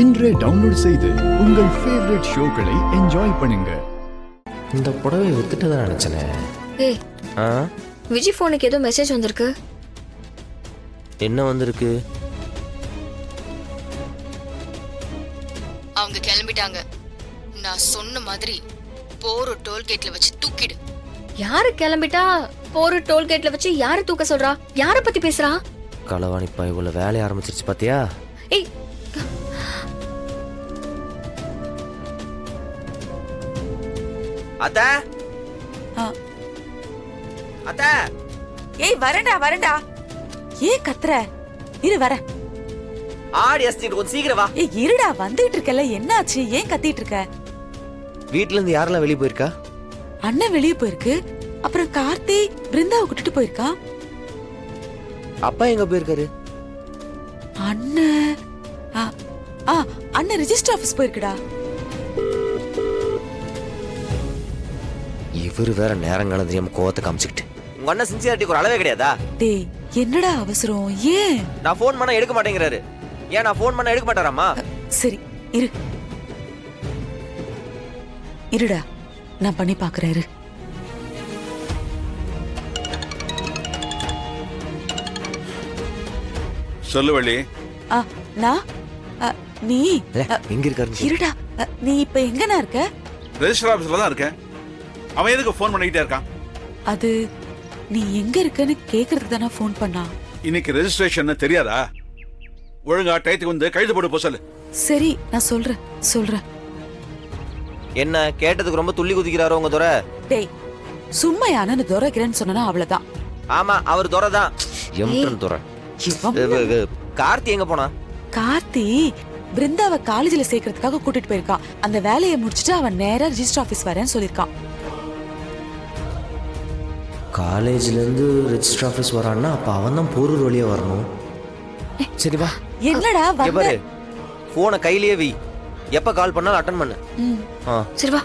இன்றே டவுன்லோட் செய்து உங்கள் ஃபேவரட் ஷோக்களை என்ஜாய் பண்ணுங்க. இந்த புடவை வித்துட்டு தான் நினைச்சனே. ஏய், விஜய் ஃபோனுக்கு ஏதோ மெசேஜ் வந்திருக்கு. என்ன வந்திருக்கு? அவங்க கிளம்பிட்டாங்க. நான் சொன்ன மாதிரி போற டோல்கேட்ல வச்சு தூக்கிடு. யாரு கிளம்பிட்டா? போற டோல்கேட்ல வச்சு யாரு தூக்க சொல்றா? யார பத்தி பேசுறா? களவாணி பாய் உள்ள வேலைய ஆரம்பிச்சிருச்சு பாத்தியா? ஏய், அத்த அத்த, ஏய் வரண்டா ஏன் கத்துற? இரு வர. ஆடி அஸ்திட்டு கொஞ்சம் சீக்கிரம் வா. ஏய் இருடா, வந்துட்டு இருக்கல. என்னாச்சு? ஏன் கத்திட்டு இருக்க? வீட்ல இருந்து யாரெல்லாம் வெளிய போயிருக்கா? அண்ணன் வெளியே போயிருக்கு. அப்புறம் கார்த்தி பிருந்தாவை கூட்டிட்டு போயிருக்கா. அப்பா எங்க போயிருக்காரு? அண்ணன் அண்ணன் ரெஜிஸ்டர் ஆபீஸ் போயிருக்குடா. இவரு வேற நேரங்காலம் தெரியாம கோவத்தை காமிச்சுக்கிட்டு. உங்க அண்ணன் சின்சியாரிட்டிக்கு ஒரு அளவே கிடையாதா? டேய் என்னடா அவசரம்? ஏன் நான் போன் பண்ணா எடுக்க மாட்டேங்கிறாரு. ஏன் நான் போன் பண்ணா எடுக்க மாட்டாராமா? சரி இரு இருடா, நான் பண்ணி பாக்குறேன். இரு. சொல்லு வள்ளி. நான் நீ எங்க இருக்காரு? இருடா, நீ இப்ப எங்கனா இருக்க? ரெஜிஸ்டர் ஆபீஸ்ல தான் இருக்கேன். அவன் எதுக்கு போன் பண்ணிக்கிட்டே இருக்கான்? அது நீ எங்க இருக்கன்னு கேக்குறதுக்கு தானே போன் பண்ணா. இன்னைக்கு ரெஜிஸ்ட்ரேஷன் தெரியாதா? ஒழுங்கா டயத்துக்கு வந்து கைது போட்டு போ சொல்லு. சரி நான் சொல்றேன். என்ன கேட்டதுக்கு ரொம்ப துள்ளி குதிக்கிறாரோ உங்க துரை? டேய் சும்மா யானு துரைக்கிறேன்னு சொன்னா அவ்வளவுதான். ஆமா, அவர் துரை தான். எம்டன் துரை. கார்த்தி எங்க போனா? கார்த்தி பிருந்தாவை காலேஜ்ல சேர்க்கறதுக்காக கூட்டிட்டு போயிருக்கான். அந்த வேலையை முடிச்சிட்டு அவன் நேரா ரெஜிஸ்டர் ஆபீஸ் வரேன்னு சொல்லிருக்கான். காலேஜ்ல இருந்து ரெஜிஸ்டர் ஆபீஸ் வரான்னா அப்ப அவன் தான் போரூர் வழியா வரணும். சரி வா. என்னடா பாரு, போனை கையிலேயே வை. எப்ப கால் பண்ணாலும் அட்டன் பண்ணு. சரி வா.